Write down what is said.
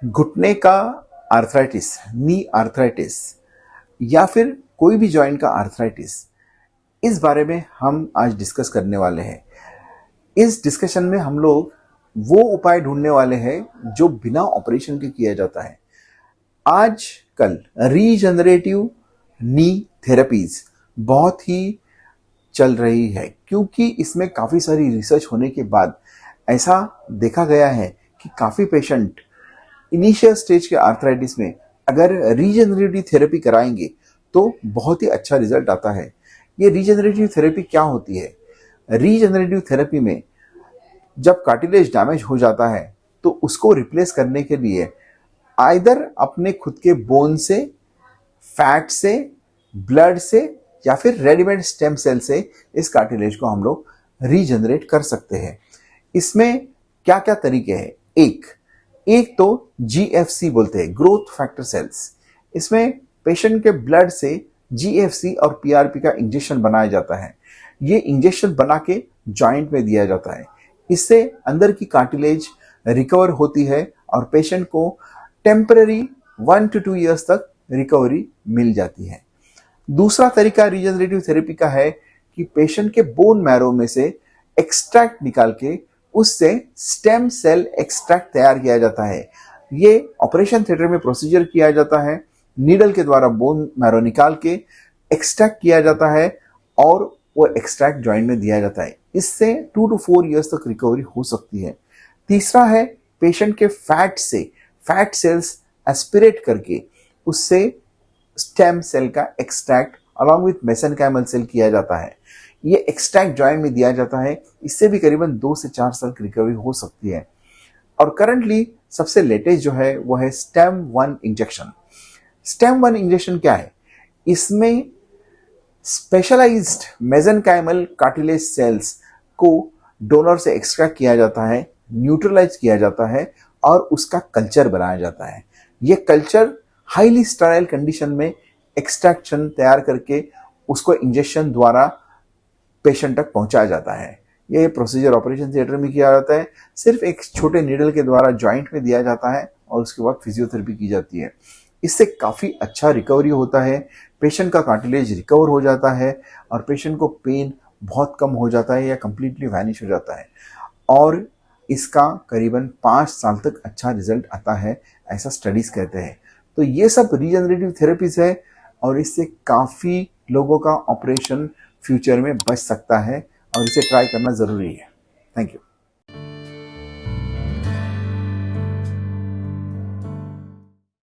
घुटने का आर्थराइटिस, नी आर्थराइटिस या फिर कोई भी जॉइंट का आर्थराइटिस, इस बारे में हम आज डिस्कस करने वाले हैं। इस डिस्कशन में हम लोग वो उपाय ढूंढने वाले हैं जो बिना ऑपरेशन के किया जाता है। आजकल रीजनरेटिव नी थेरेपीज बहुत ही चल रही है, क्योंकि इसमें काफ़ी सारी रिसर्च होने के बाद ऐसा देखा गया है कि काफ़ी पेशेंट इनिशियल स्टेज के आर्थराइटिस में अगर रीजनरेटिव थेरेपी कराएंगे तो बहुत ही अच्छा रिजल्ट आता है। ये रीजनरेटिव थेरेपी क्या होती है? रीजनरेटिव थेरेपी में जब कार्टिलेज डैमेज हो जाता है तो उसको रिप्लेस करने के लिए आइदर अपने खुद के बोन से, फैट से, ब्लड से या फिर रेडीमेड स्टेम सेल से इस कार्टिलेज को हम लोग रीजनरेट कर सकते हैं। इसमें क्या क्या तरीके हैं? एक तो GFC बोलते हैं, ग्रोथ फैक्टर सेल्स। इसमें पेशेंट के ब्लड से GFC और PRP का इंजेक्शन बनाया जाता है। ये इंजेक्शन बना के जॉइंट में दिया जाता है। इससे अंदर की कार्टिलेज रिकवर होती है और पेशेंट को टेम्पररी 1 to 2 ईयर्स तक रिकवरी मिल जाती है। दूसरा तरीका रीजनरेटिव थेरेपी का है कि पेशेंट के बोन मैरो में से एक्सट्रैक्ट निकाल के उससे स्टेम सेल एक्सट्रैक्ट तैयार किया जाता है। ये ऑपरेशन थिएटर में प्रोसीजर किया जाता है। नीडल के द्वारा बोन मैरो निकाल के एक्सट्रैक्ट किया जाता है और वो एक्सट्रैक्ट जॉइंट में दिया जाता है। इससे 2 to 4 ईयर्स तक रिकवरी हो सकती है। तीसरा है पेशेंट के फैट से फैट सेल्स एस्पिरेट करके उससे स्टेम सेल का extract along with mesenchymal cell किया जाता है। ये एक्सट्रैक्ट जॉइंट में दिया जाता है। इससे भी करीबन 2 से 4 साल की रिकवरी हो सकती है। और करंटली सबसे लेटेस्ट जो है वो है स्टेम 1 इंजेक्शन। स्टेम 1 इंजेक्शन क्या है? इसमें स्पेशलाइज्ड मेसेनकाइमल कार्टिलेज सेल्स को डोनर से एक्सट्रैक्ट किया जाता है, न्यूट्रलाइज किया जाता है और उसका कल्चर बनाया जाता है। ये कल्चर हाईली स्टेराइल कंडीशन में एक्सट्रैक्शन तैयार करके उसको इंजेक्शन द्वारा पेशेंट तक पहुंचाया जाता है। ये प्रोसीजर ऑपरेशन थिएटर में किया जाता है। सिर्फ एक छोटे नीडल के द्वारा जॉइंट में दिया जाता है और उसके बाद फिजियोथेरेपी की जाती है। इससे काफ़ी अच्छा रिकवरी होता है। पेशेंट का कार्टिलेज रिकवर हो जाता है और पेशेंट को पेन बहुत कम हो जाता है या कंप्लीटली वैनिश हो जाता है और इसका करीबन 5 साल तक अच्छा रिजल्ट आता है, ऐसा स्टडीज कहते हैं। तो ये सब रीजनरेटिव थेरेपीज है और इससे काफ़ी लोगों का ऑपरेशन फ्यूचर में बच सकता है और इसे ट्राई करना ज़रूरी है। Thank you.